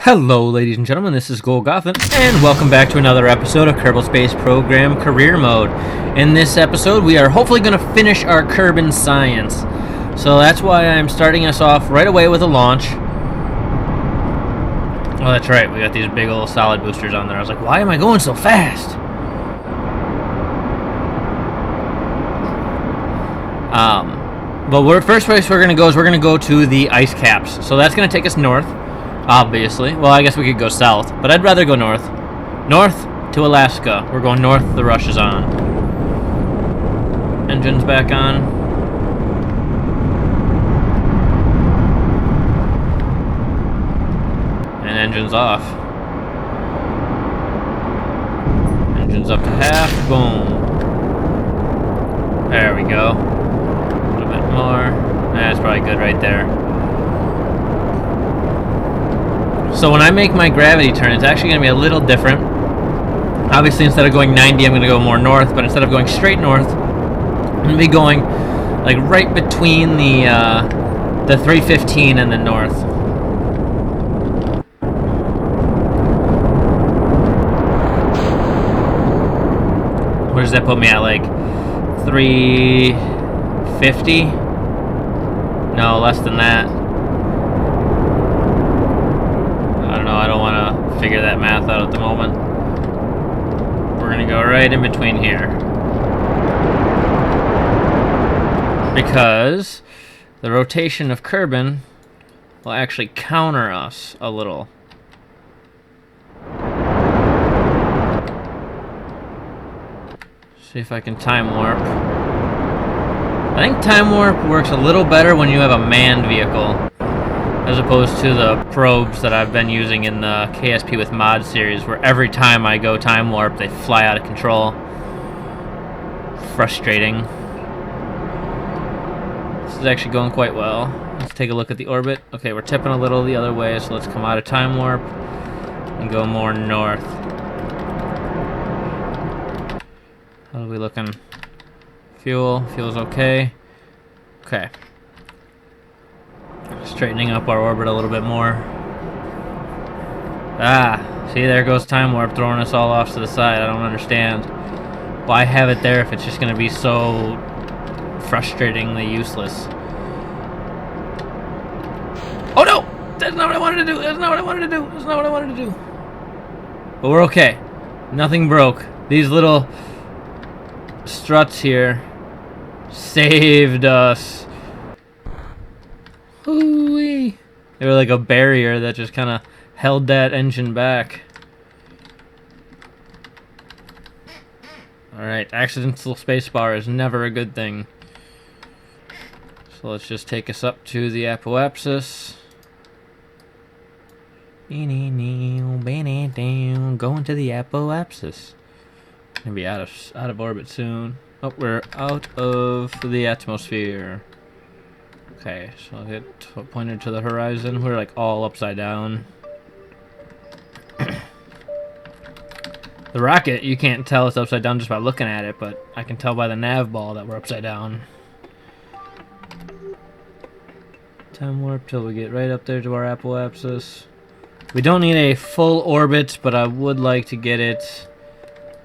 Hello, ladies and gentlemen, this is Golgothan, and welcome back to another episode of Kerbal Space Program Career Mode. In this episode, we are hopefully going to finish our Kerbin science. So that's why I'm starting us off right away with a launch. Oh, that's right, we got these big old solid boosters on there. I was like, why am I going so fast? But first place we're going to go is we're going to go to the ice caps. So that's going to take us north. Obviously. Well, I guess we could go south, but I'd rather go north. North to Alaska. We're going north. The rush is on. Engines back on. And engines off. Engines up to half. Boom. There we go. A little bit more. That's probably good right there. So when I make my gravity turn, it's actually going to be a little different. Obviously, instead of going 90, I'm going to go more north. But instead of going straight north, I'm going to be going like right between the 315 and the north. Where does that put me at? Like 350? No, less than that. I don't want to figure that math out at the moment. We're going to go right in between here. Because the rotation of Kerbin will actually counter us a little. See if I can time warp. I think time warp works a little better when you have a manned vehicle, as opposed to the probes that I've been using in the KSP with Mod series, where every time I go time warp, they fly out of control. Frustrating. This is actually going quite well. Let's take a look at the orbit. Okay, we're tipping a little the other way, so let's come out of time warp and go more north. How are we looking? Fuel. Fuel's okay. Okay. Straightening up our orbit a little bit more. See, there goes time warp, throwing us all off to the side. I don't understand why have it there if it's just going to be so frustratingly useless. Oh no! That's not what I wanted to do! That's not what I wanted to do! That's not what I wanted to do! But we're okay. Nothing broke. These little struts here saved us. Ooh-wee. They were like a barrier that just kind of held that engine back. Alright, accidental spacebar is never a good thing. So let's just take us up to the apoapsis. Going to the apoapsis. Gonna be out of orbit soon. Oh, we're out of the atmosphere. Okay, so I'll get pointed to the horizon. We're like all upside down. The rocket, you can't tell it's upside down just by looking at it, but I can tell by the nav ball that we're upside down. Time warp till we get right up there to our apoapsis. We don't need a full orbit, but I would like to get it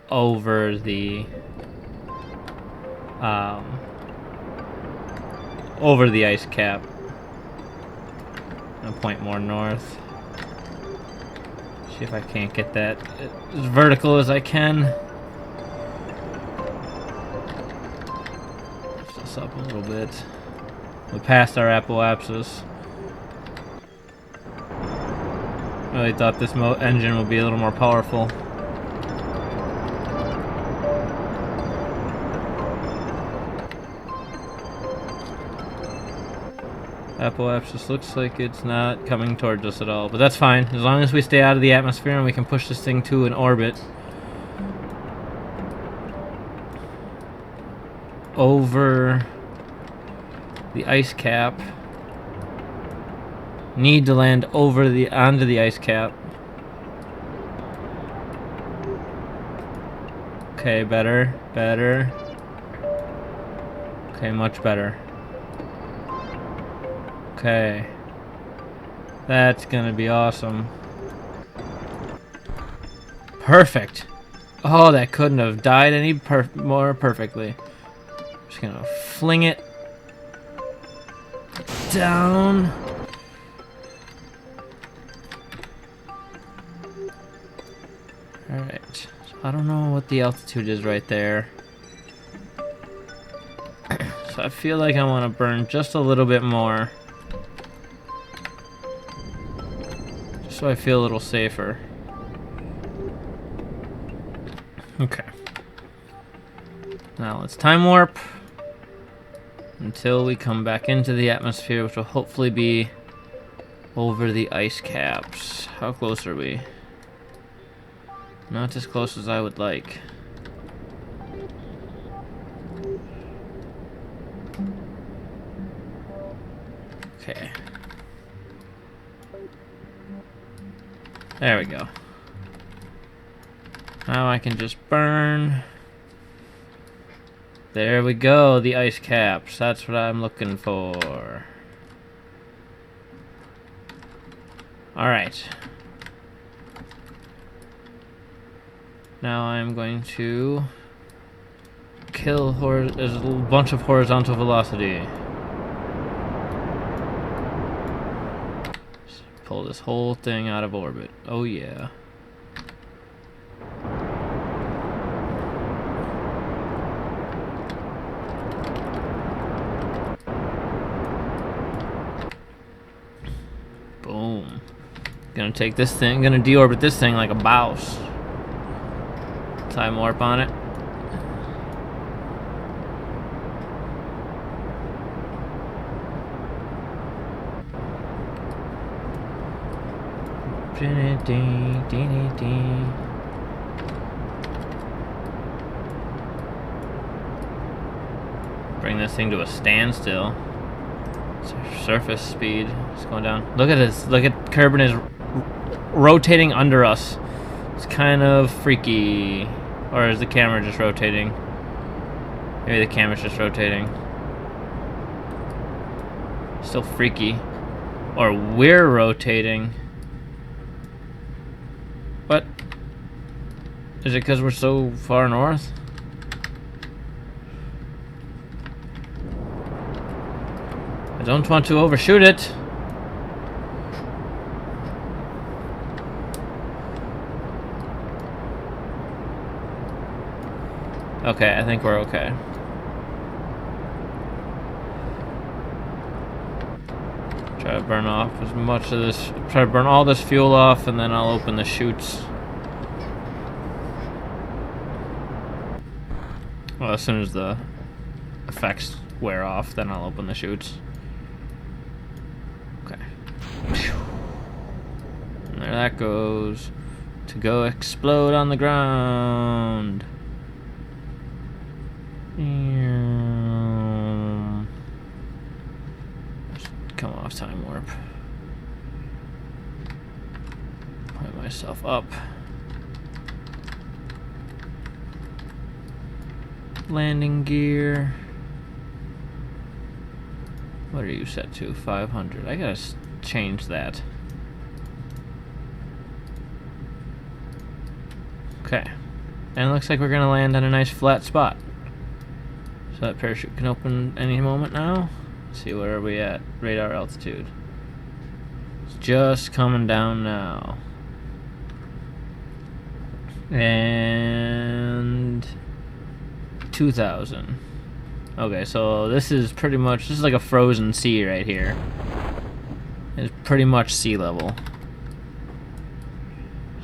over the ice cap. I'll point more north. See if I can't get that as vertical as I can. Lift this up a little bit. We're past our apoapsis. Really thought this engine would be a little more powerful. Apoapsis looks like it's not coming towards us at all, but that's fine. As long as we stay out of the atmosphere and we can push this thing to an orbit over the ice cap. Need to land onto the ice cap. Okay, better. Okay, much better. Okay. That's gonna be awesome. Perfect. Oh, that couldn't have died any more perfectly. Just gonna fling it down. Alright. So I don't know what the altitude is right there. So I feel like I want to burn just a little bit more. Just so I feel a little safer. Okay. Now let's time warp until we come back into the atmosphere, which will hopefully be over the ice caps. How close are we? Not as close as I would like. Okay. There we go. Now I can just burn. There we go, the ice caps. That's what I'm looking for. Alright. Now I'm going to kill there's a little bunch of horizontal velocity. Just pull this whole thing out of orbit. Oh yeah. Boom. Gonna take this thing, gonna deorbit this thing like a mouse. Time warp on it. Bring this thing to a standstill. Surface speed is going down. Look at this. Look at Kerbin is rotating under us. It's kind of freaky. Or is the camera just rotating? Maybe the camera's just rotating. Still freaky. Or we're rotating. What? Is it because we're so far north? I don't want to overshoot it. Okay, I think we're okay. Try to burn off as much of this. Try to burn all this fuel off, and then I'll open the chutes. Well, as soon as the effects wear off, then I'll open the chutes. Okay. And there that goes. To go explode on the ground. Come off time warp. Point myself up. Landing gear. What are you set to? 500. I gotta change that. Okay. And it looks like we're gonna land on a nice flat spot. So that parachute can open any moment now. Let's see, where are we at? Radar altitude. It's just coming down now. And 2,000. Okay, so this is pretty much, this is like a frozen sea right here. It's pretty much sea level.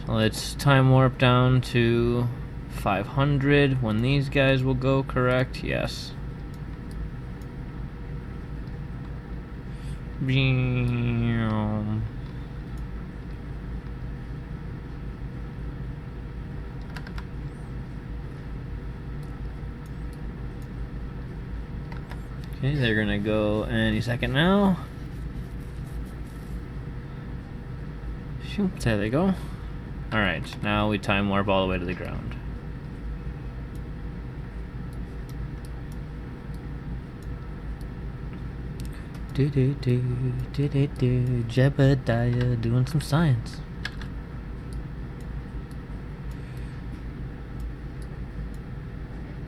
So let's time warp down to 500 when these guys will go correct. Yes. Okay, they're gonna go any second now. Shoot, there they go. Alright, now we time warp all the way to the ground. Jebediah doing some science.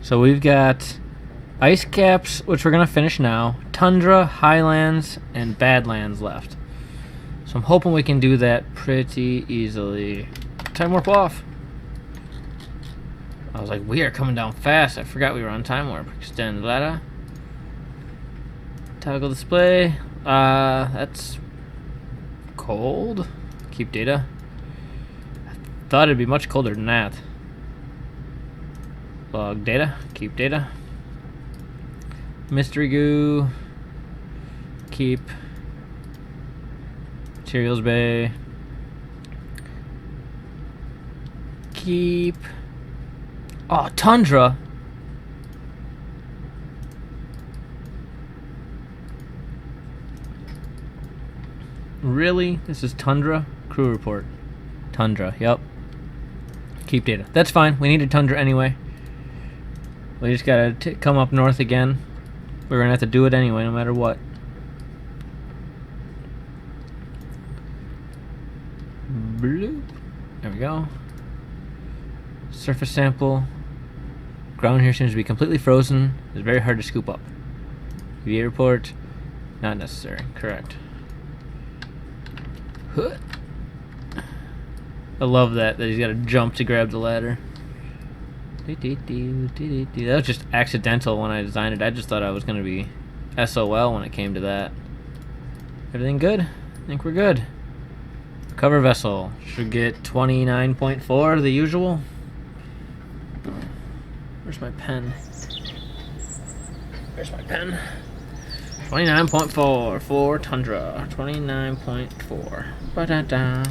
So we've got ice caps, which we're gonna finish now, Tundra, Highlands, and Badlands left. So I'm hoping we can do that pretty easily. Time warp off. I was like, we are coming down fast. I forgot we were on time warp. Extend ladder. Toggle display. That's cold. Keep data. I thought it'd be much colder than that. Log data. Keep data. Mystery goo. Keep. Materials bay. Keep. Oh, Tundra. Really? This is Tundra? Crew report. Tundra, yep. Keep data. That's fine. We need a Tundra anyway. We just gotta come up north again. We're gonna have to do it anyway, no matter what. Bloop. There we go. Surface sample. Ground here seems to be completely frozen. It's very hard to scoop up. VA report. Not necessary. Correct. Huh. I love that he's got to jump to grab the ladder. That was just accidental when I designed it. I just thought I was going to be SOL when it came to that. Everything good? I think we're good. Cover vessel. Should get 29.4, the usual. Where's my pen? Where's my pen? 29.4 for Tundra. 29.4. Ba-da-da.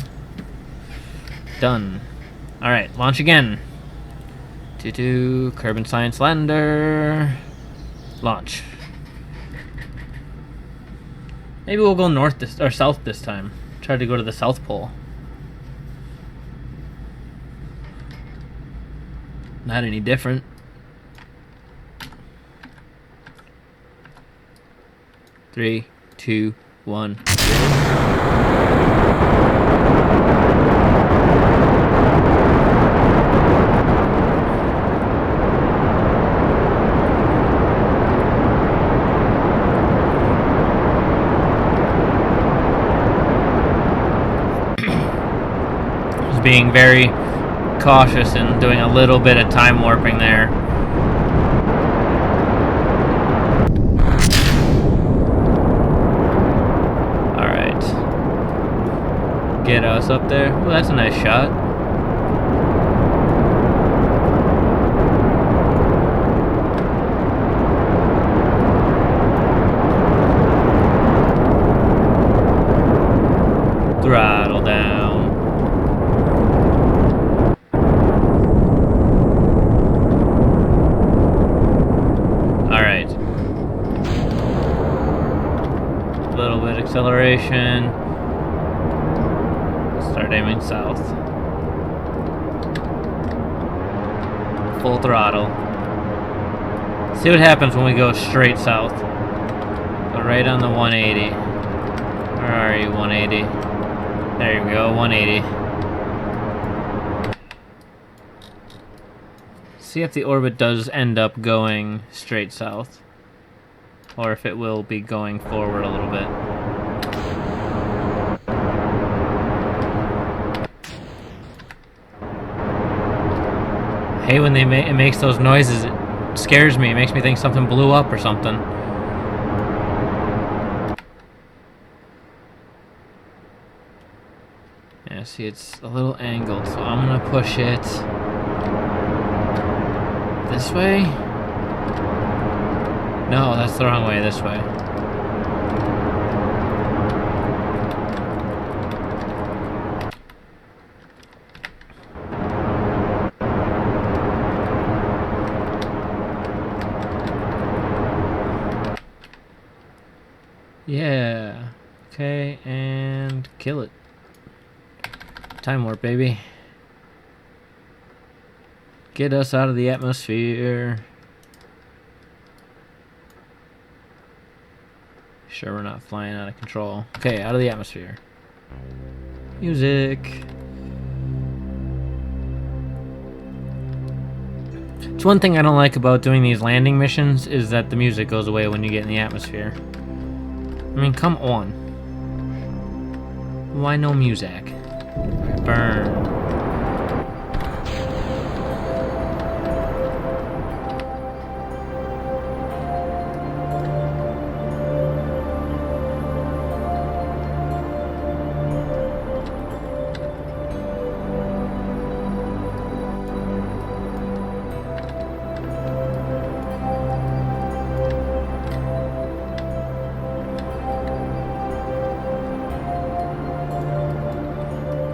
Done. Alright, launch again. Kerbin Science Lander. Launch. Maybe we'll go north this or south this time. Try to go to the South Pole. Not any different. Three, two, one. Just being very cautious and doing a little bit of time warping there. Get us up there. Well, that's a nice shot. Throttle down. All right. A little bit of acceleration. Start aiming south. Full throttle. See what happens when we go straight south. Go right on the 180. Where are you, 180? There you go, 180. See if the orbit does end up going straight south. Or if it will be going forward a little bit. Hey, when it makes those noises, it scares me. It makes me think something blew up or something. Yeah, see, it's a little angled, so I'm gonna push it this way. No, that's the wrong way. This way. Yeah. Okay, and kill it. Time warp, baby. Get us out of the atmosphere. Sure we're not flying out of control. Okay, out of the atmosphere. Music. It's one thing I don't like about doing these landing missions is that the music goes away when you get in the atmosphere. I mean, come on. Why no music? Burn.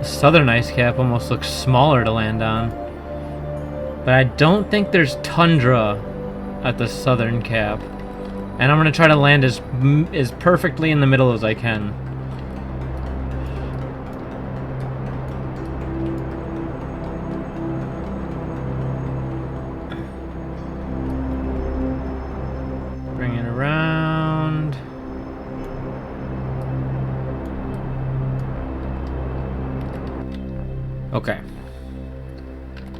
Southern ice cap almost looks smaller to land on. But I don't think there's tundra at the southern cap. And I'm going to try to land as perfectly in the middle as I can. Bring it around. Okay.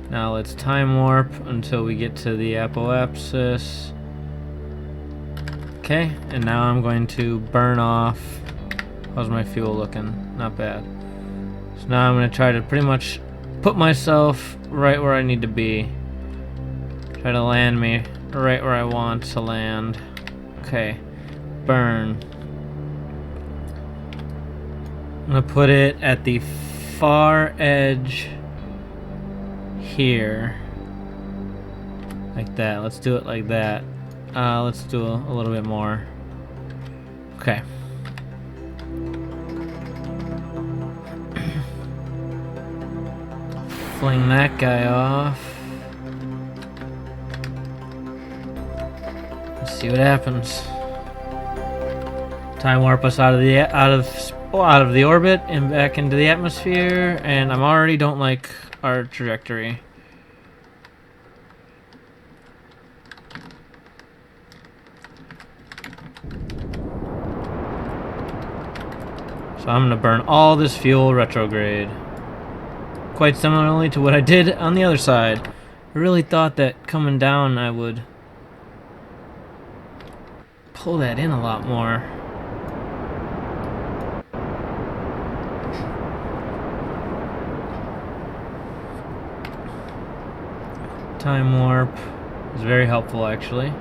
Now let's time warp until we get to the apoapsis. Okay, and now I'm going to burn off. How's my fuel looking? Not bad. So now I'm going to try to pretty much put myself right where I need to be. Try to land me right where I want to land. Okay, burn. I'm going to put it at the far edge here. Like that. Let's do it like that. Let's do a little bit more. Okay. Fling that guy off. Let's see what happens. Time warp us out of the orbit and back into the atmosphere, and I'm already don't like our trajectory. So I'm gonna burn all this fuel retrograde. Quite similarly to what I did on the other side. I really thought that coming down I would pull that in a lot more. Time warp is very helpful actually.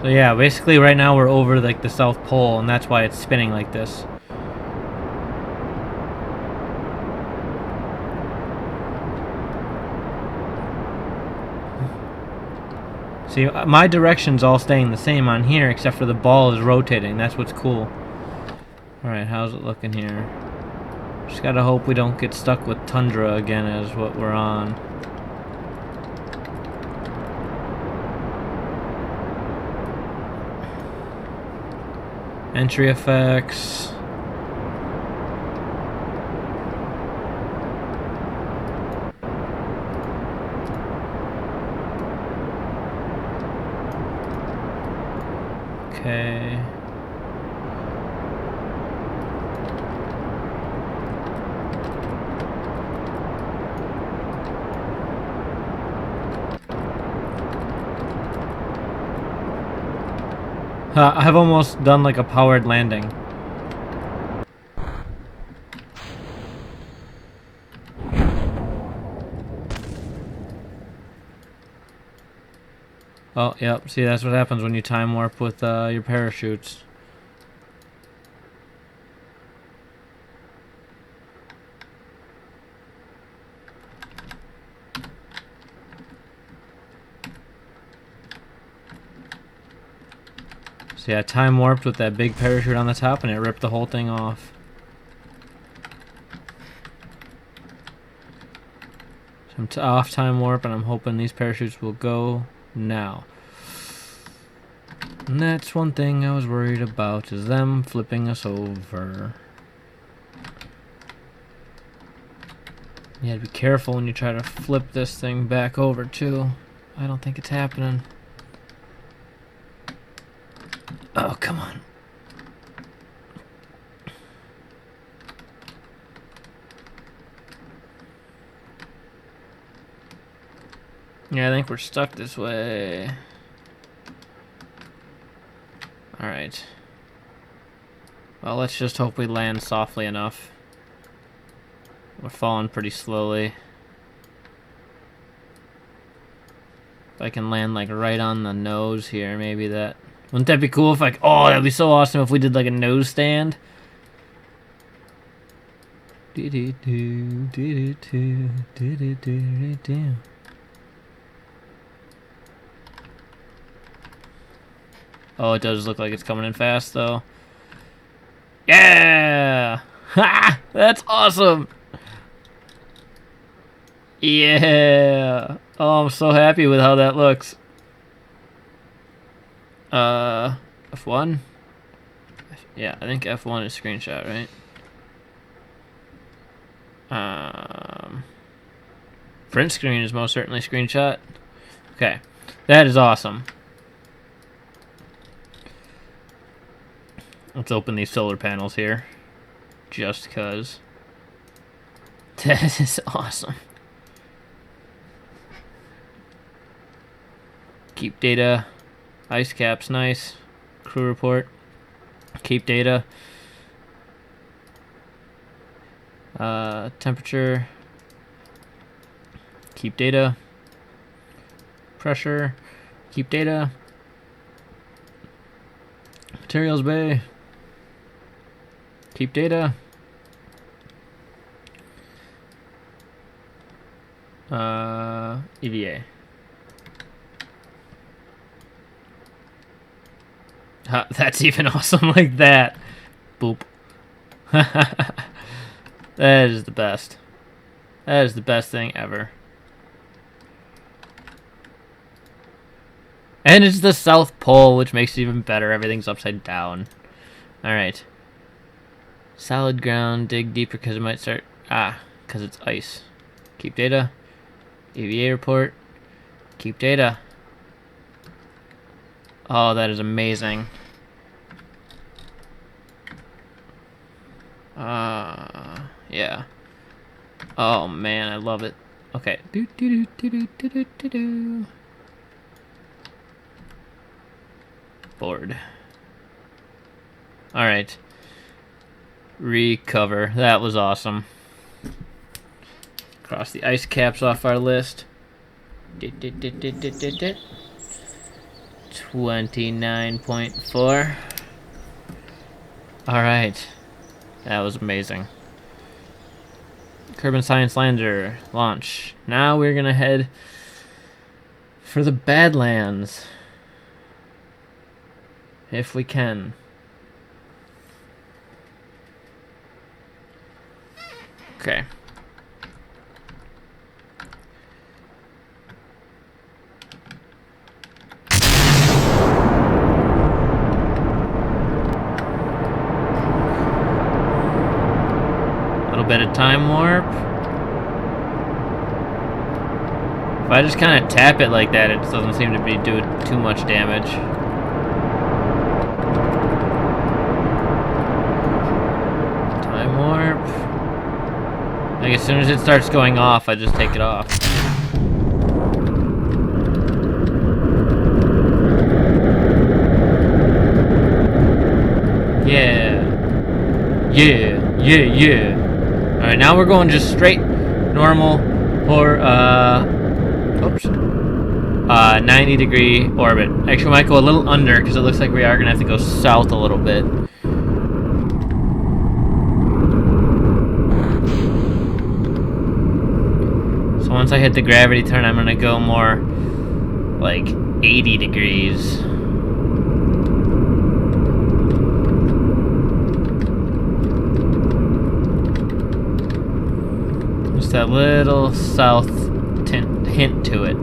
So yeah, basically right now we're over like the South Pole, and that's why it's spinning like this. See, my direction's all staying the same on here, except for the ball is rotating. That's what's cool. Alright, how's it looking here? Just gotta hope we don't get stuck with Tundra again as what we're on. Entry effects. Okay. I've almost done like a powered landing. Oh, yep. See, that's what happens when you time warp with your parachutes. So yeah, time warped with that big parachute on the top, and it ripped the whole thing off. So I'm off time warp, and I'm hoping these parachutes will go now. And that's one thing I was worried about, is them flipping us over. You gotta be careful when you try to flip this thing back over too. I don't think it's happening. Oh, come on. Yeah, I think we're stuck this way. Alright. Well, let's just hope we land softly enough. We're falling pretty slowly. If I can land like right on the nose here, maybe that... Wouldn't that be cool if like... Oh, that'd be so awesome if we did like a nose stand. Oh, it does look like it's coming in fast, though. Yeah! Ha! That's awesome! Yeah! Oh, I'm so happy with how that looks. F1? Yeah, I think F1 is screenshot, right? Print screen is most certainly screenshot. Okay, that is awesome. Let's open these solar panels here. Just cause. That is awesome. Keep data. Ice caps, nice. Crew report. Keep data. Temperature. Keep data. Pressure. Keep data. Materials bay. Keep data. EVA. That's even awesome like that. Boop. That is the best. That is the best thing ever. And it's the South Pole, which makes it even better. Everything's upside down. Alright. Solid ground, dig deeper because it might start... because it's ice. Keep data. EVA report. Keep data. Oh, that is amazing. Yeah. Oh man, I love it. Okay. Board. Alright. Recover. That was awesome. Cross the ice caps off our list. 29.4. Alright. That was amazing. Kerbin Science Lander. Launch. Now we're gonna head for the Badlands. If we can. Okay. Bit of time warp. If I just kind of tap it like that, it doesn't seem to be doing too much damage. Time warp. Like as soon as it starts going off, I just take it off. Yeah. Yeah. Yeah. Yeah. Alright, now we're going just straight normal or 90 degree orbit. Actually, we might go a little under because it looks like we are gonna have to go south a little bit. So once I hit the gravity turn, I'm gonna go more like 80 degrees. That little south hint to it.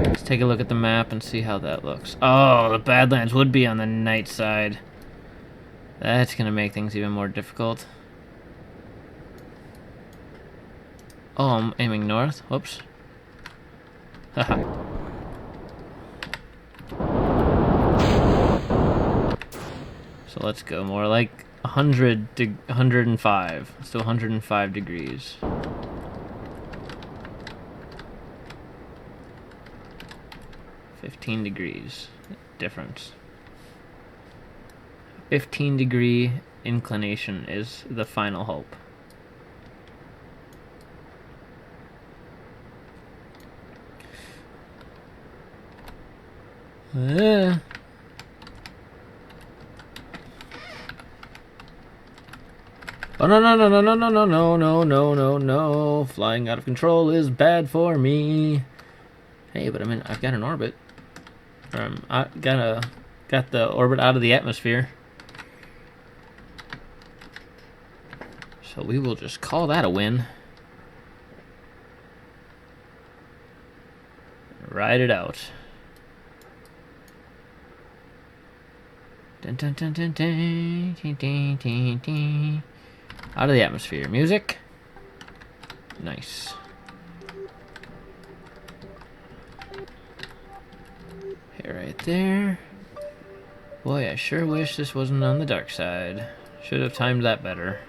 Let's take a look at the map and see how that looks. Oh, the Badlands would be on the night side. That's gonna make things even more difficult. Oh, I'm aiming north. Whoops. Haha. So let's go more like 105. Let's do 105 degrees. 15 degrees difference. 15-degree inclination is the final hope. Oh, no, no, no, no, no, no, no, no, no, no, no, no. Flying out of control is bad for me. Hey, but I mean, I've got an orbit. I got the orbit out of the atmosphere. So we will just call that a win. Ride it out. Dun, dun, dun, dun, dun, dun, dun, dun, dun. Out of the atmosphere. Music. Nice. Here, right there. Boy, I sure wish this wasn't on the dark side. Should have timed that better.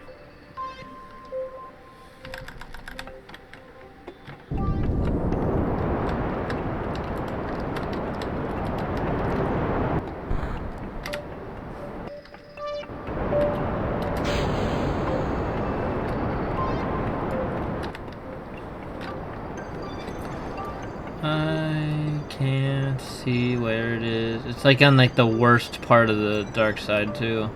I can't see where it is. It's like on like the worst part of the dark side too.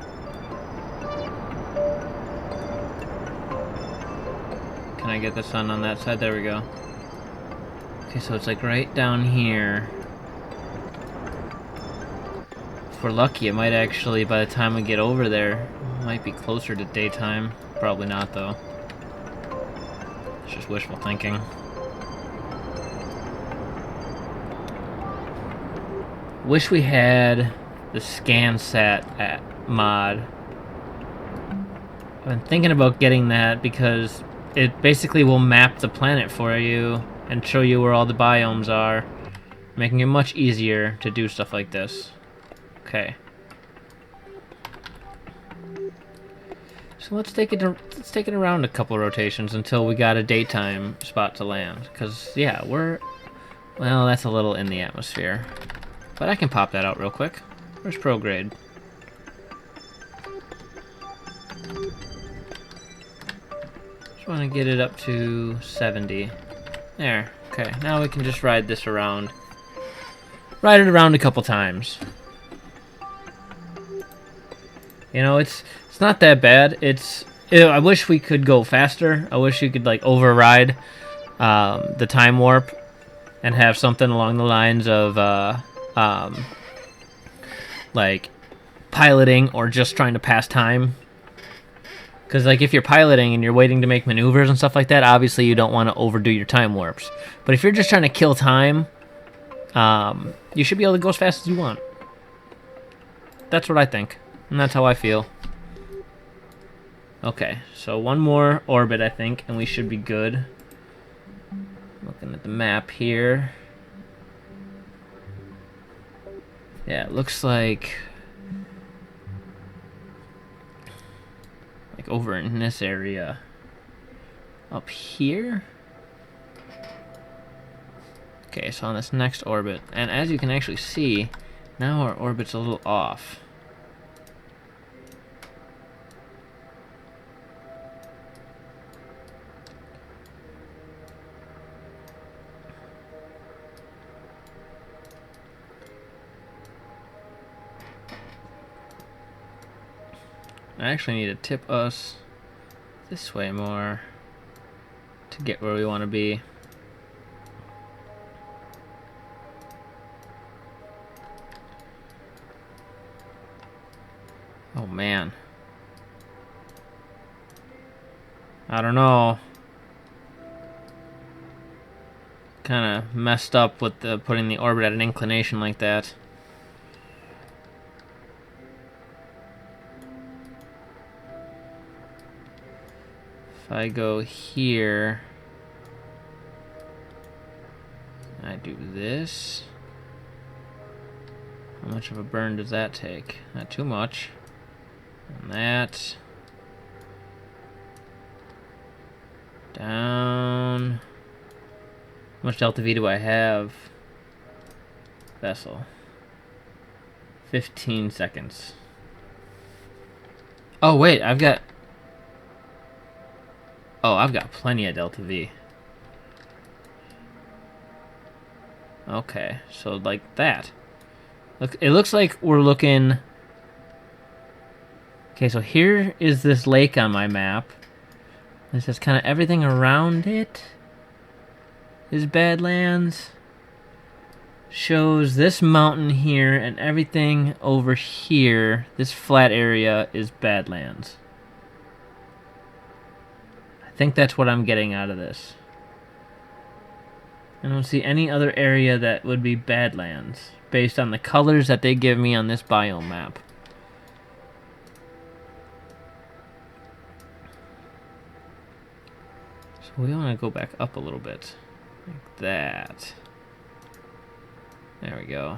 Can I get the sun on that side? There we go. Okay, so it's like right down here. If we're lucky, it might actually, by the time we get over there, it might be closer to daytime. Probably not though. It's just wishful thinking. Wish we had the ScanSat mod. I've been thinking about getting that because it basically will map the planet for you and show you where all the biomes are, making it much easier to do stuff like this. Okay. So let's take it around a couple rotations until we got a daytime spot to land. Cause yeah, well, that's a little in the atmosphere. But I can pop that out real quick. Where's prograde? Just want to get it up to 70. There. Okay, now we can just ride this around. Ride it around a couple times. You know, it's not that bad. I wish we could go faster. I wish you could like override the time warp and have something along the lines of like piloting or just trying to pass time. Because like if you're piloting and you're waiting to make maneuvers and stuff like that, obviously you don't want to overdo your time warps. But if you're just trying to kill time, you should be able to go as fast as you want. That's what I think, and that's how I feel. Okay, so one more orbit I think, and we should be good. Looking at the map here. Yeah, it looks like over in this area up here. Okay, so on this next orbit, and as you can actually see, now our orbit's a little off. I actually need to tip us this way more to get where we want to be. Oh man. I don't know. Kind of messed up with putting the orbit at an inclination like that. If I go here, I do this. How much of a burn does that take? Not too much. And that. Down. How much delta V do I have? Vessel. 15 seconds. Oh, wait, I've got plenty of Delta V. Okay, so like that. Look, it looks like we're looking... Okay, so here is this lake on my map. This is kind of everything around it is Badlands. Shows this mountain here, and everything over here, this flat area, is Badlands. I think that's what I'm getting out of this. I don't see any other area that would be Badlands, based on the colors that they give me on this biome map. So we want to go back up a little bit, like that. There we go.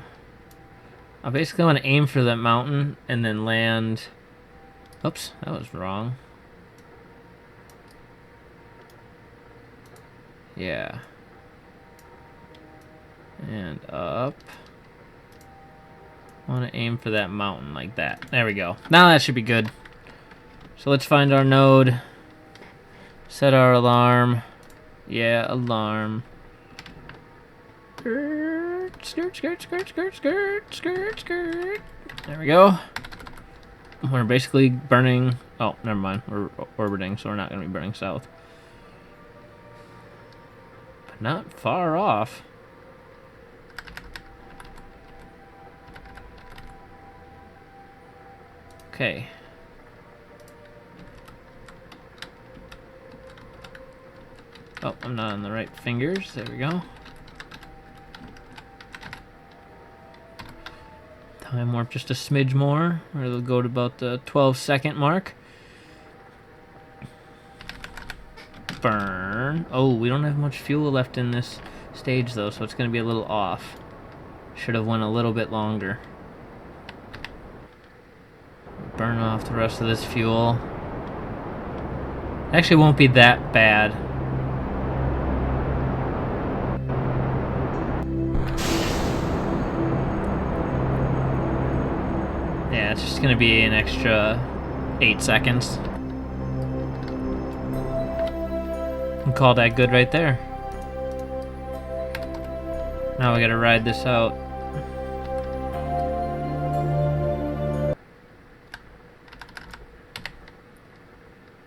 I basically want to aim for that mountain and then land... Oops, that was wrong. Yeah. And up. I want to aim for that mountain like that. There we go. Now that should be good. So let's find our node. Set our alarm. Yeah, alarm. Skirt, skirt, skirt, skirt, skirt, skirt, skirt. There we go. We're basically burning... Oh, never mind. We're orbiting, so we're not going to be burning south. But not far off. Okay. Oh, I'm not on the right fingers. There we go. Time warp just a smidge more. It'll go to about the 12-second mark. Burn. Oh, we don't have much fuel left in this stage, though, so it's going to be a little off. Should have went a little bit longer. Burn off the rest of this fuel. Actually, won't be that bad. Yeah, it's just going to be an extra 8 seconds. And call that good right there. Now we got to ride this out.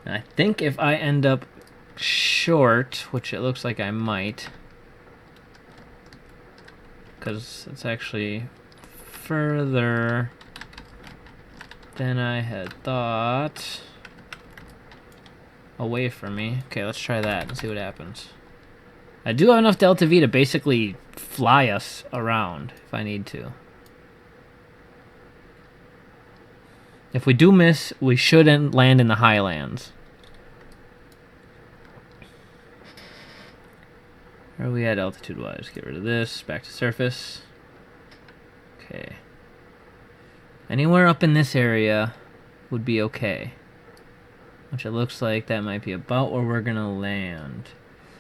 And I think if I end up short, which it looks like I might, because it's actually further than I had thought away from me. Okay, let's try that and see what happens. I do have enough Delta V to basically fly us around if I need to. If we do miss, we shouldn't land in the Highlands. Where are we at altitude-wise? Get rid of this. Back to surface. Okay. Anywhere up in this area would be okay. Which it looks like that might be about where we're going to land.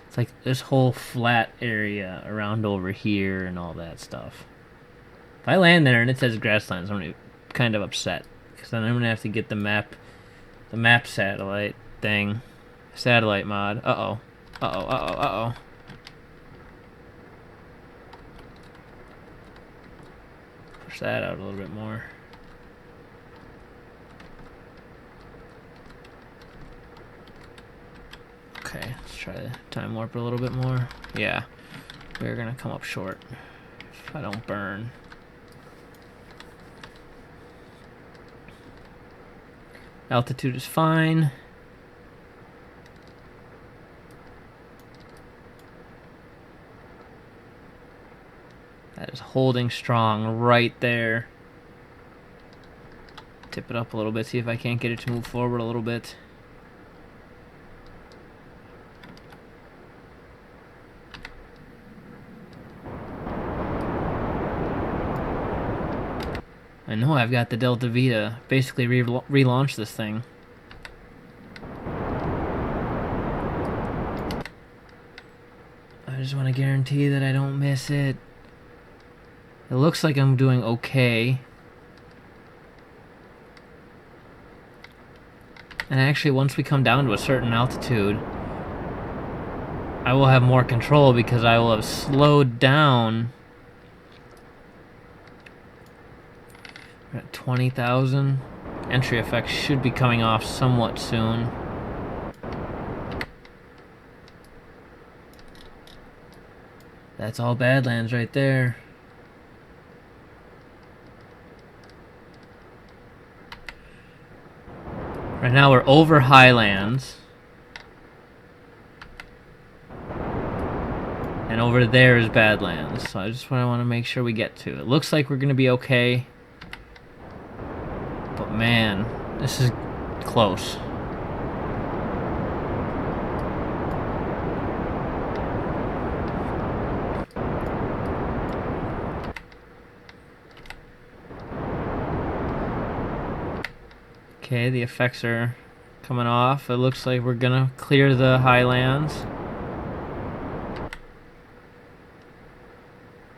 It's like this whole flat area around over here and all that stuff. If I land there and it says grasslands, I'm going to be kind of upset. Because then I'm going to have to get the map satellite thing. Satellite mod. Uh-oh. Uh-oh, uh-oh, uh-oh. Push that out a little bit more. Okay, let's try to time warp a little bit more. Yeah, we're gonna come up short if I don't burn. Altitude is fine. That is holding strong right there. Tip it up a little bit, see if I can't get it to move forward a little bit. I know I've got the Delta V to basically relaunch this thing. I just want to guarantee that I don't miss it. It looks like I'm doing okay. And actually, once we come down to a certain altitude, I will have more control because I will have slowed down. We're at 20,000. Entry effects should be coming off somewhat soon. That's all Badlands right there. Right now we're over Highlands. And over there is Badlands. So I just want to make sure we get to. It looks like we're going to be okay. But man, this is close. Okay, the effects are coming off. It looks like we're gonna clear the Highlands.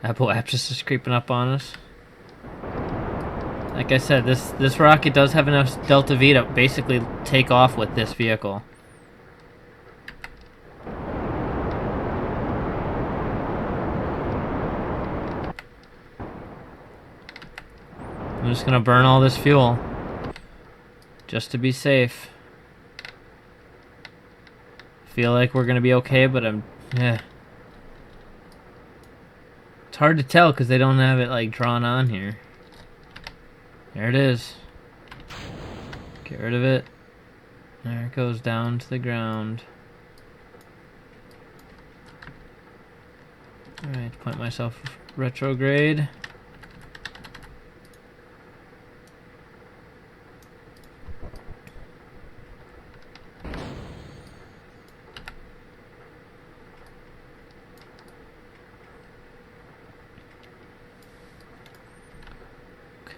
Apoapsis is creeping up on us. Like I said, this rocket does have enough Delta V to basically take off with this vehicle. I'm just gonna burn all this fuel. Just to be safe. Feel like we're gonna be okay, but it's hard to tell because they don't have it like drawn on here. There it is. Get rid of it. There it goes down to the ground. Alright, point myself retrograde.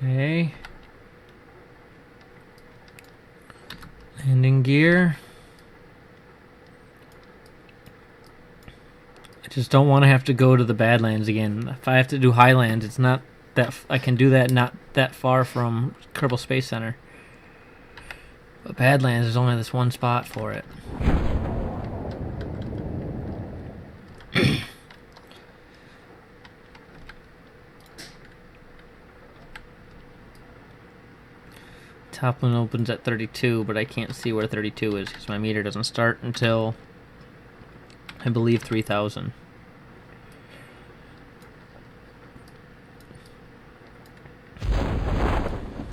Okay. Landing gear. I just don't want to have to go to the Badlands again. If I have to do Highlands, it's not that I can do that not that far from Kerbal Space Center. But Badlands, there's only this one spot for it. Top one opens at 32, but I can't see where 32 is because my meter doesn't start until, I believe, 3,000.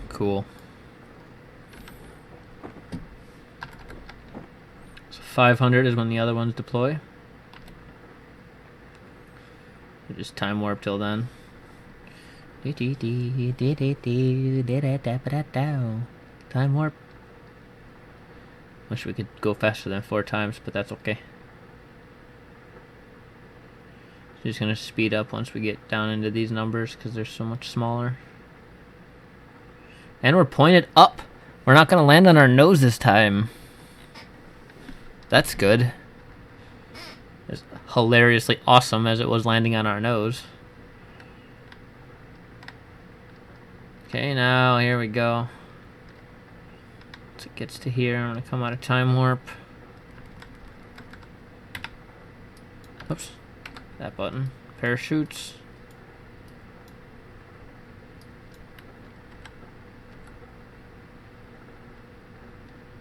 Cool. So 500 is when the other ones deploy. We just time warp till then. Time warp. Wish we could go faster than 4 times, but that's okay. Just gonna speed up once we get down into these numbers because they're so much smaller. And we're pointed up. We're not gonna land on our nose this time. That's good. As hilariously awesome as it was landing on our nose. Okay, now here we go. Once it gets to here, I'm gonna come out of time warp. Oops, that button. Parachutes.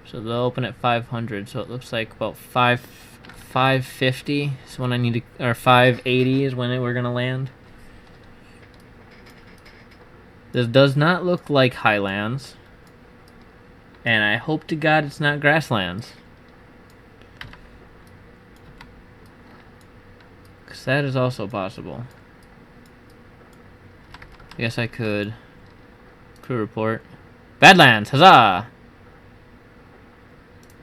So they'll open at 500. So it looks like about 550 is when I need to, or 580 is when we're gonna land. This does not look like Highlands. And I hope to God it's not Grasslands. Because that is also possible. I guess I could. Crew report. Badlands! Huzzah!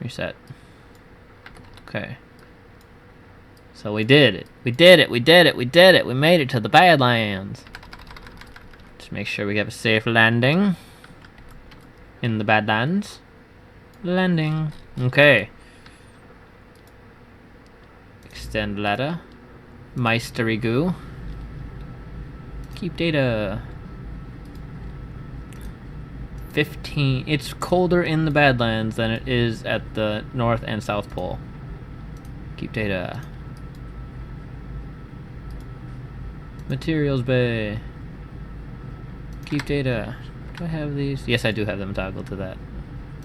Reset. Okay. So we did it. We did it. We did it. We did it. We made it to the Badlands. Just make sure we have a safe landing. In the Badlands. Landing. Okay. Extend ladder. Meisterigoo. Keep data. 15. It's colder in the Badlands than it is at the North and South Pole. Keep data. Materials bay. Keep data. Do I have these? Yes, I do have them toggled to that.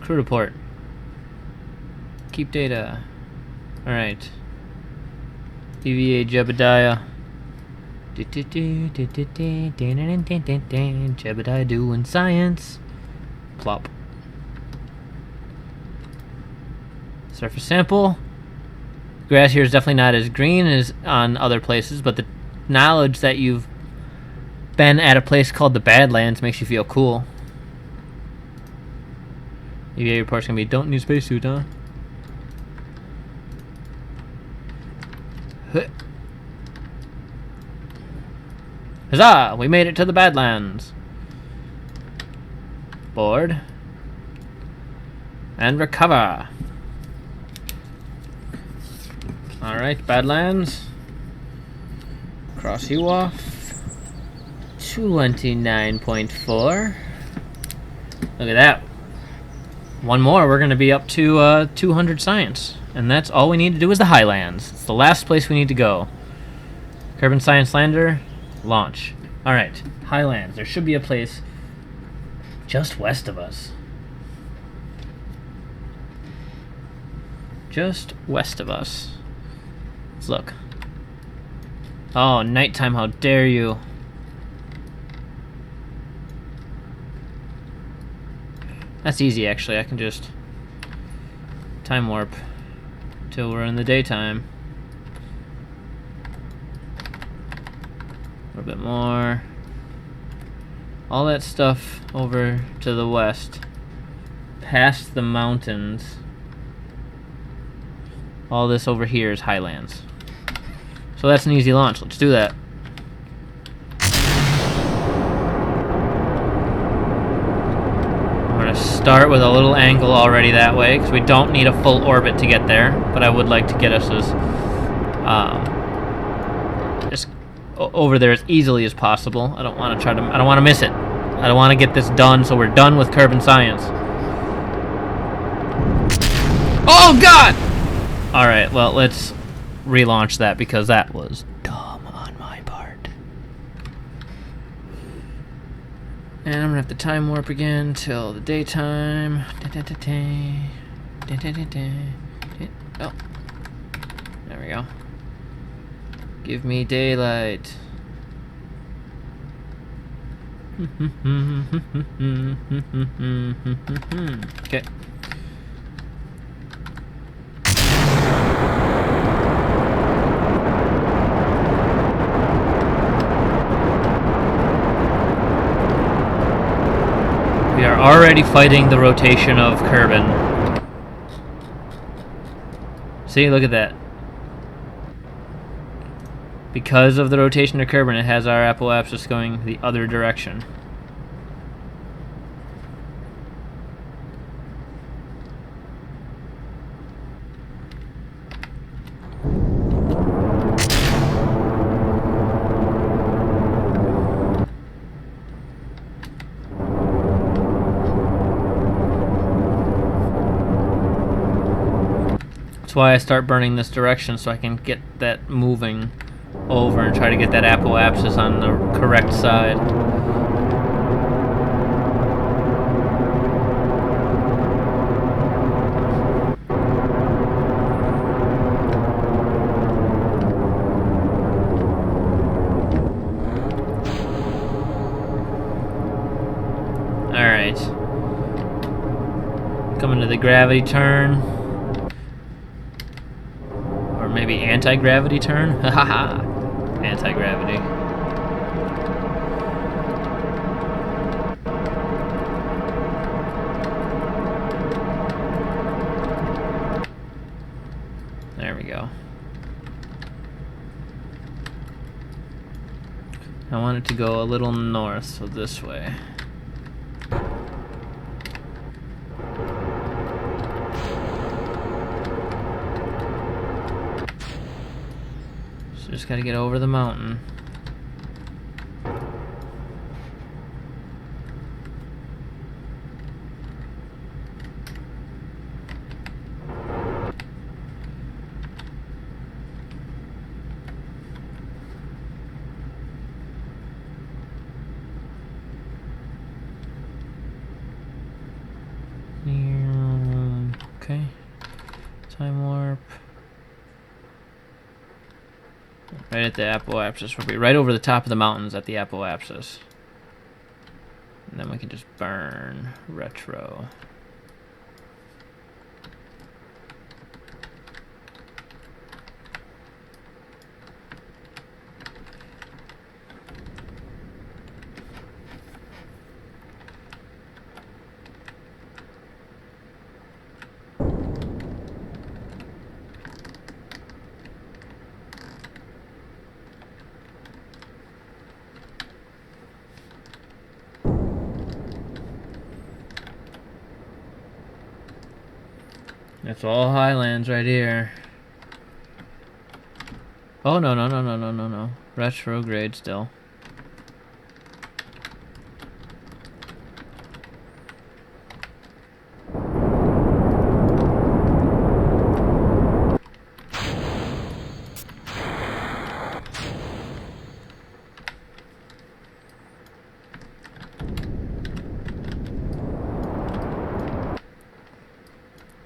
Crew report. Keep data. Alright. EVA Jebediah. Jebediah doing science. Plop. Surface sample. Grass here is definitely not as green as on other places, but the knowledge that you've been at a place called the Badlands makes you feel cool. EVA report's gonna be, don't need spacesuit, huh? Huzzah! We made it to the Badlands. Board. And recover. Alright, Badlands. Cross you off. 29.4. Look at that. One more, we're going to be up to 200 science. And that's all we need to do is the Highlands. It's the last place we need to go. Kerbin Science Lander, launch. Alright, Highlands. There should be a place just west of us. Just west of us. Let's look. Oh, nighttime, how dare you. That's easy, actually. I can just time warp till we're in the daytime. A little bit more. All that stuff over to the west, past the mountains. All this over here is Highlands. So that's an easy launch. Let's do that. I'm going to start with a little angle already that way, because we don't need a full orbit to get there, but I would like to get us as over there as easily as possible. I don't want to miss it. I don't want to get this done, so we're done with Kerbin Science. Oh God! Alright, well, let's relaunch that because that was dumb on my part. And I'm gonna have to time warp again till the daytime. Oh. There we go. Give me daylight. Okay. We are already fighting the rotation of Kerbin. See, look at that. Because of the rotation of Kerbin, it has our apoapsis going the other direction. That's why I start burning this direction, so I can get that moving over and try to get that apoapsis on the correct side. Alright. Coming to the gravity turn. Or maybe anti-gravity turn? Hahaha. Anti-gravity. There we go. I want it to go a little north, so this way. Just gotta get over the mountain. Okay. Time warp. Right at the apoapsis. We'll be right over the top of the mountains at the apoapsis. And then we can just burn retro. That's all Highlands right here. Oh, no. Retrograde still.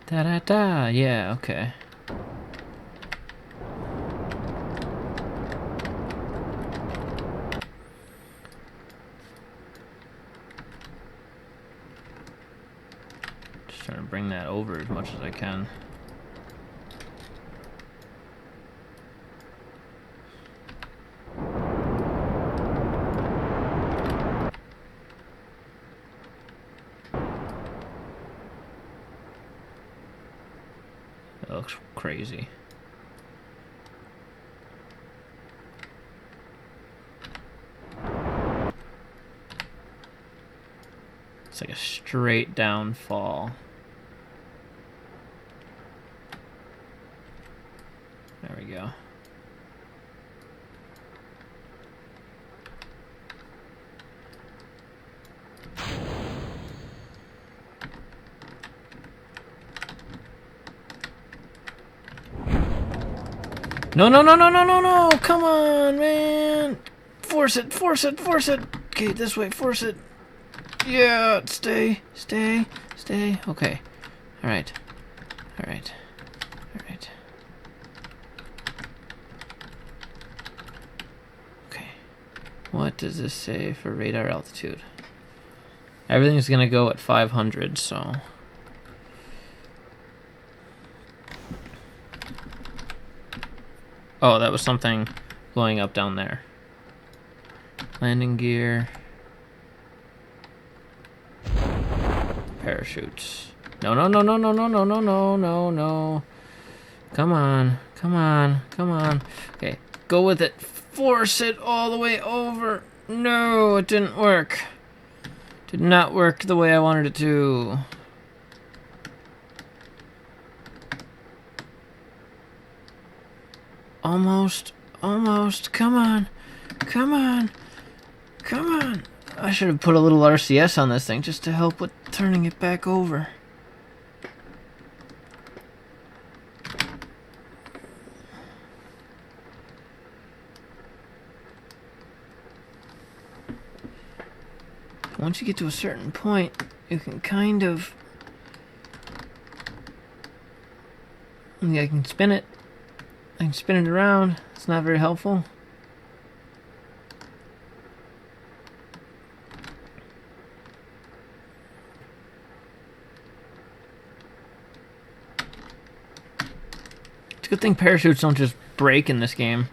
Da-da-da, yeah, okay. Just trying to bring that over as much as I can. That looks crazy. It's like a straight down fall. There we go. No. Come on, man. Force it. Okay, this way, force it. Yeah, stay. Okay. All right. Okay. What does this say for radar altitude? Everything's gonna go at 500, so... Oh, that was something blowing up down there. Landing gear. Parachutes. No. Come on. Okay, go with it. Force it all the way over. No, it didn't work. Did not work the way I wanted it to. Almost. Come on. I should have put a little RCS on this thing just to help with turning it back over. Once you get to a certain point, you can kind of... I can spin it. I can spin it around. It's not very helpful. It's a good thing parachutes don't just break in this game.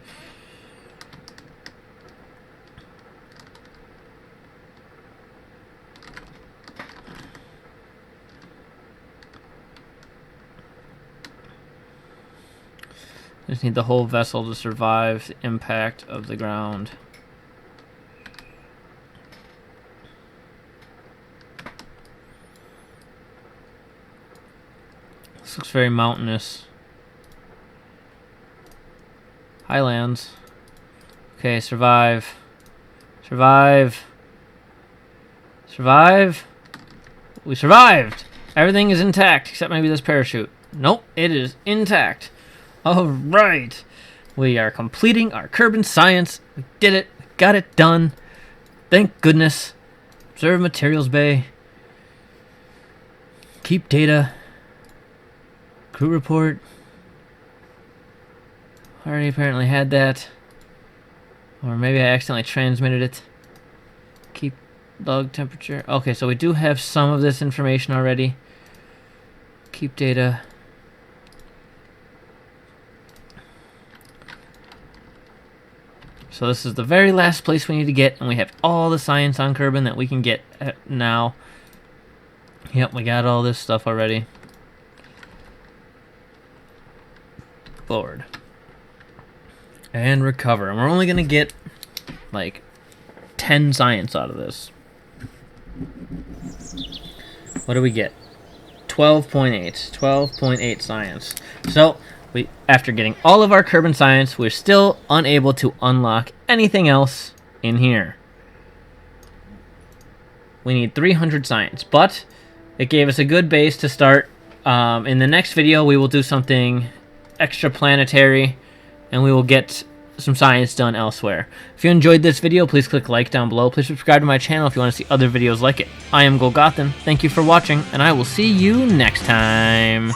Just need the whole vessel to survive the impact of the ground. This looks very mountainous. Highlands. Okay, survive. We survived! Everything is intact, except maybe this parachute. Nope, it is intact. Alright. We are completing our Kerbin science. We did it. We got it done. Thank goodness. Observe materials bay. Keep data. Crew report. Already apparently had that. Or maybe I accidentally transmitted it. Keep log temperature. Okay, so we do have some of this information already. Keep data. So this is the very last place we need to get, and we have all the science on Kerbin that we can get now. Yep, we got all this stuff already. Forward. And recover. And we're only going to get, like, 10 science out of this. What do we get? 12.8. 12.8 science. So, after getting all of our Kerbin science, we're still unable to unlock anything else in here. We need 300 science, but it gave us a good base to start. In the next video, we will do something extra planetary, and we will get some science done elsewhere. If you enjoyed this video, please click like down below. Please subscribe to my channel if you want to see other videos like it. I am Golgothan. Thank you for watching, and I will see you next time.